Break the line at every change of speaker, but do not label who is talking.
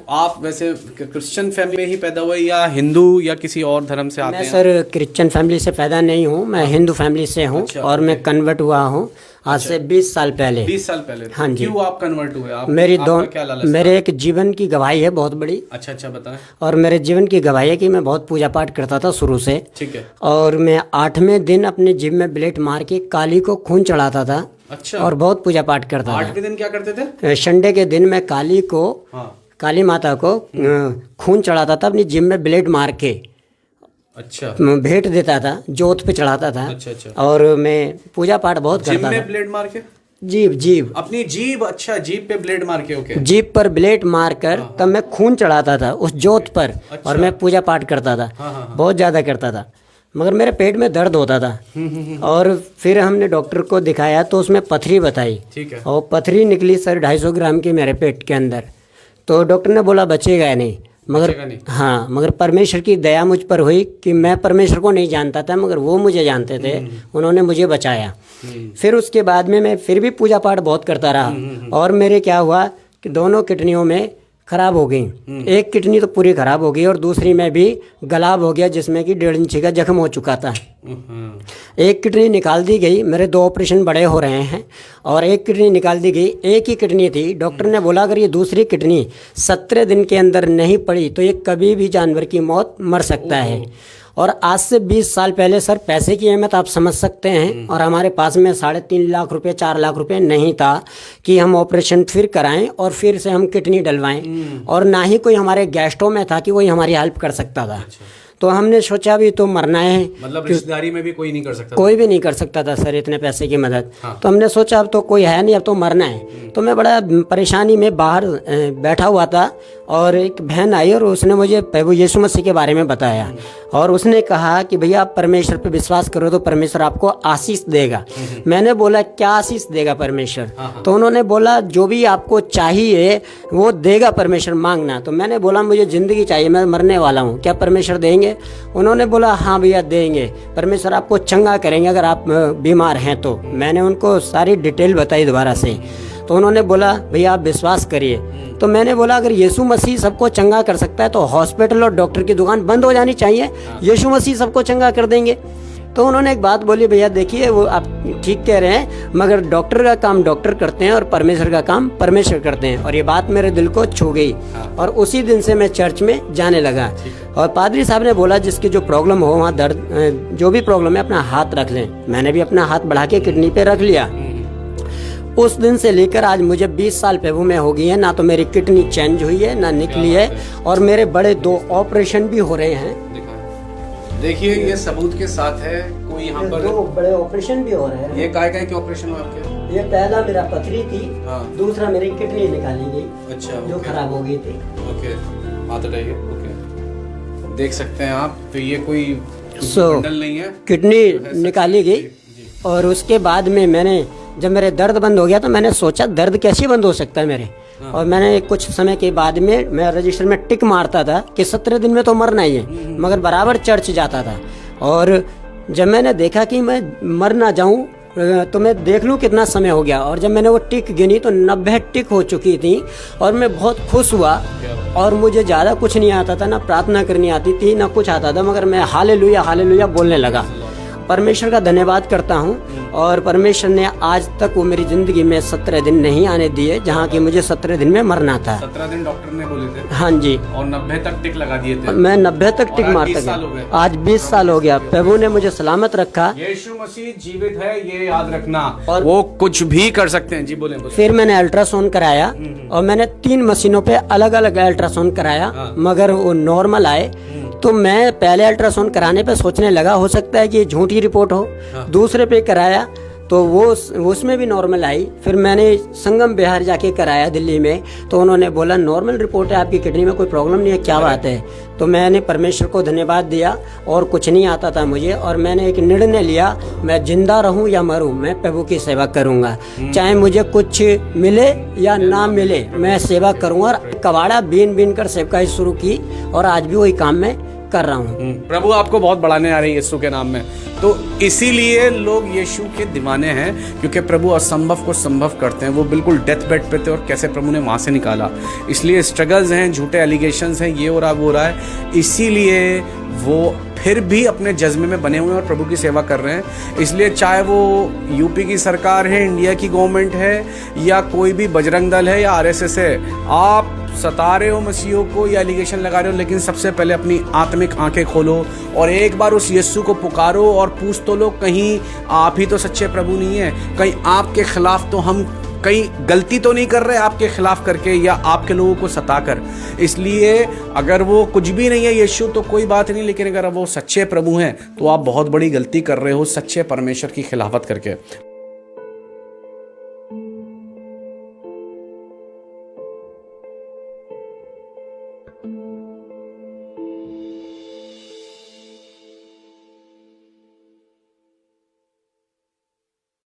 आप वैसे Christian family में ही पैदा हुए या हिंदू या किसी और धर्म से आते
मैं
हैं?
सर क्रिश्चियन फैमिली से पैदा नहीं हूँ, मैं हिंदू फैमिली से हूँ।
अच्छा,
और मैं कन्वर्ट हुआ हूँ आज से 20 साल पहले।
20 साल पहले?
हाँ जी।
क्यों आप कन्वर्ट हुए? आप
मेरी
क्या लालच था?
मेरे एक जीवन की गवाही है बहुत बड़ी।
अच्छा बताएं।
और मेरे जीवन की गवाही है कि मैं बहुत पूजा पाठ करता था शुरू से।
ठीक है।
और मैं 8वें दिन अपने जिम में ब्लेड मार के काली को खून चढ़ाता था।
अच्छा।
और बहुत पूजा पाठ करता था।
8वें दिन क्या करते थे?
संडे के दिन मैं काली को, काली माता को खून चढ़ाता था अपनी जिम में ब्लेड मार के।
अच्छा।
भेंट देता था, जोत पे चढ़ाता था।
अच्छा।
और मैं पूजा पाठ बहुत करता था।
जिम में ब्लेड मार के? जीभ अपनी जीभ। अच्छा, जीभ पे ब्लेड मार के। ओके।
जीभ पर ब्लेड मार कर तब मैं खून चढ़ाता था उस जोत पर। अच्छा। और मैं पूजा पाठ करता था। बहुत ज़्यादा करता था, मगर मेरे पेट में दर्द होता था। और फिर हमने डॉक्टर को दिखाया तो उसमें पथरी बताई।
ठीक है।
और पथरी निकली सर 250 ग्राम की मेरे पेट के अंदर। तो डॉक्टर ने बोला बचेगा नहीं, मगर हाँ, मगर परमेश्वर की दया मुझ पर हुई कि मैं परमेश्वर को नहीं जानता था, मगर वो मुझे जानते थे। उन्होंने मुझे बचाया। फिर उसके बाद में मैं फिर भी पूजा पाठ बहुत करता रहा। और मेरे क्या हुआ कि दोनों किडनियों में खराब हो गई। एक किडनी तो पूरी खराब हो गई और दूसरी में भी गलाब हो गया, जिसमें कि 1.5 इंच का जख्म हो चुका था। एक किडनी निकाल दी गई, मेरे 2 ऑपरेशन बड़े हो रहे हैं। और एक किडनी निकाल दी गई, एक ही किडनी थी। डॉक्टर ने बोला अगर ये दूसरी किडनी 17 दिन के अंदर नहीं पड़ी तो ये कभी भी जानवर की मौत मर सकता है। और आज से 20 साल पहले सर पैसे की अहमियत आप समझ सकते हैं। और हमारे पास में 3.5 लाख रुपए 4 लाख रुपए नहीं था कि हम ऑपरेशन फिर कराएं और फिर से हम किडनी डलवाएं। और ना ही कोई हमारे गेस्टों में था कि कोई हमारी हेल्प कर सकता था। तो हमने सोचा भी तो मरना है,
मतलब रिश्तेदारी में भी कोई नहीं कर सकता?
कोई भी नहीं कर सकता था सर इतने पैसे की मदद। तो हमने सोचा अब तो कोई है नहीं, अब तो मरना है। तो मैं बड़ा परेशानी में बाहर बैठा हुआ था और एक बहन आई और उसने मुझे प्रभु यीशु मसीह के बारे में बताया। और उसने कहा कि भैया आप परमेश्वर पे विश्वास करो तो परमेश्वर आपको आशीष देगा। मैंने बोला क्या आशीष देगा परमेश्वर? तो उन्होंने बोला जो भी आपको चाहिए वो देगा परमेश्वर, मांगना। तो मैंने बोला मुझे ज़िंदगी चाहिए, मैं मरने वाला हूँ, क्या परमेश्वर देंगे? उन्होंने बोला हाँ भैया देंगे, परमेश्वर आपको चंगा करेंगे अगर आप बीमार हैं तो। मैंने उनको सारी डिटेल बताई दोबारा से। तो उन्होंने बोला भैया आप विश्वास करिए। तो मैंने बोला अगर यीशु मसीह सबको चंगा कर सकता है तो हॉस्पिटल और डॉक्टर की दुकान बंद हो जानी चाहिए, यीशु मसीह सबको चंगा कर देंगे। तो उन्होंने एक बात बोली भैया देखिए वो आप ठीक कह रहे हैं, मगर डॉक्टर का काम डॉक्टर करते हैं और परमेश्वर का काम परमेश्वर करते हैं। और ये बात मेरे दिल को छू गई। और उसी दिन से मैं चर्च में जाने लगा। और पादरी साहब ने बोला जिसकी जो प्रॉब्लम हो वहाँ दर्द जो भी प्रॉब्लम है अपना हाथ रख लें। मैंने भी अपना हाथ बढ़ा के किडनी पे रख लिया। उस दिन से लेकर आज मुझे 20 साल प्रभु में हो गई है। ना तो मेरी किडनी चेंज हुई है ना निकली है। और मेरे बड़े 2 ऑपरेशन भी हो रहे हैं।
देखिए ये सबूत के साथ है। कोई यहाँ पर
2 बड़े ऑपरेशन भी हो रहे हैं।
ये काय के ऑपरेशन हुए आपके?
ये पहला मेरा पथरी थी। दूसरा मेरी किडनी निकाली गई।
अच्छा।
जो खराब हो गई थी।
ओके, हाथ हटाइए। ओके, देख सकते हैं आप। तो ये कोई बंडल नहीं है,
किडनी निकाली गई। और उसके बाद में मैंने जब मेरे दर्द बंद हो गया तो मैंने सोचा दर्द कैसे बंद हो सकता है मेरे। और मैंने कुछ समय के बाद में मैं रजिस्टर में टिक मारता था कि 17 दिन में तो मरना ही है, मगर बराबर चर्च जाता था। और जब मैंने देखा कि मैं मर ना जाऊं तो मैं देख लूं कितना समय हो गया। और जब मैंने वो टिक गिनी तो 90 टिक हो चुकी थी। और मैं बहुत खुश हुआ। और मुझे ज़्यादा कुछ नहीं आता था, ना प्रार्थना करनी आती थी ना कुछ आता था, मगर मैं हालेलुया हालेलुया बोलने लगा। परमेश्वर का धन्यवाद करता हूँ। और परमेश्वर ने आज तक वो मेरी ज़िंदगी में 17 दिन नहीं आने दिए जहाँ की मुझे 17 दिन में मरना था।
17 दिन डॉक्टर ने बोले थे? हाँ जी। और 90 तक टिक लगा दिए थे? मैं
90 तक टिक मारता गया। आज 20 साल हो गया। प्रभु ने मुझे सलामत रखा।
यीशु मसीह जीवित है, ये याद रखना। और वो कुछ भी कर सकते हैं। जी बोले।
फिर मैंने अल्ट्रासाउंड कराया और मैंने 3 मशीनों पे अलग अलग अल्ट्रासाउंड कराया, मगर वो नॉर्मल आए। तो मैं पहले अल्ट्रासाउंड कराने पे सोचने लगा हो सकता है कि ये झूठी रिपोर्ट हो। दूसरे पे कराया तो वो उसमें भी नॉर्मल आई। फिर मैंने संगम बिहार जाके कराया दिल्ली में, तो उन्होंने बोला नॉर्मल रिपोर्ट है, आपकी किडनी में कोई प्रॉब्लम नहीं है, क्या बात है। तो मैंने परमेश्वर को धन्यवाद दिया। और कुछ नहीं आता था मुझे। और मैंने एक निर्णय लिया, मैं जिंदा रहूं या मरूं, मैं प्रभु की सेवा करूंगा। चाहे मुझे कुछ मिले या ना मिले, मैं सेवा करूंगा। और कबाड़ा बीन बीन कर सेवकाई शुरू की और आज भी वही काम में कर रहा हूँ।
प्रभु आपको बहुत बढ़ाने आ रही है यीशु के नाम में। तो इसीलिए लोग यीशु के दीवाने हैं, क्योंकि प्रभु असंभव को संभव करते हैं। वो बिल्कुल डेथ बेड पे थे और कैसे प्रभु ने वहाँ से निकाला। इसलिए स्ट्रगल्स हैं, झूठे एलिगेशंस हैं, ये हो रहा वो रहा है, इसीलिए वो फिर भी अपने जज्बे में बने हुए हैं और प्रभु की सेवा कर रहे हैं। इसलिए चाहे वो यूपी की सरकार है, इंडिया की गवर्नमेंट है, या कोई भी बजरंग दल है या आरएसएस है, आप सता रहे हो मसीहों को या एलिगेशन लगा रहे हो, लेकिन सबसे पहले अपनी आत्मिक आंखें खोलो और एक बार उस यीशु को पुकारो और पूछ तो लो, कहीं आप ही तो सच्चे प्रभु नहीं है, कहीं आपके खिलाफ तो हम कहीं गलती तो नहीं कर रहे आपके खिलाफ करके या आपके लोगों को सताकर। इसलिए अगर वो कुछ भी नहीं है यीशु तो कोई बात नहीं, लेकिन अगर वो सच्चे प्रभु हैं तो आप बहुत बड़ी गलती कर रहे हो सच्चे परमेश्वर की खिलाफत करके।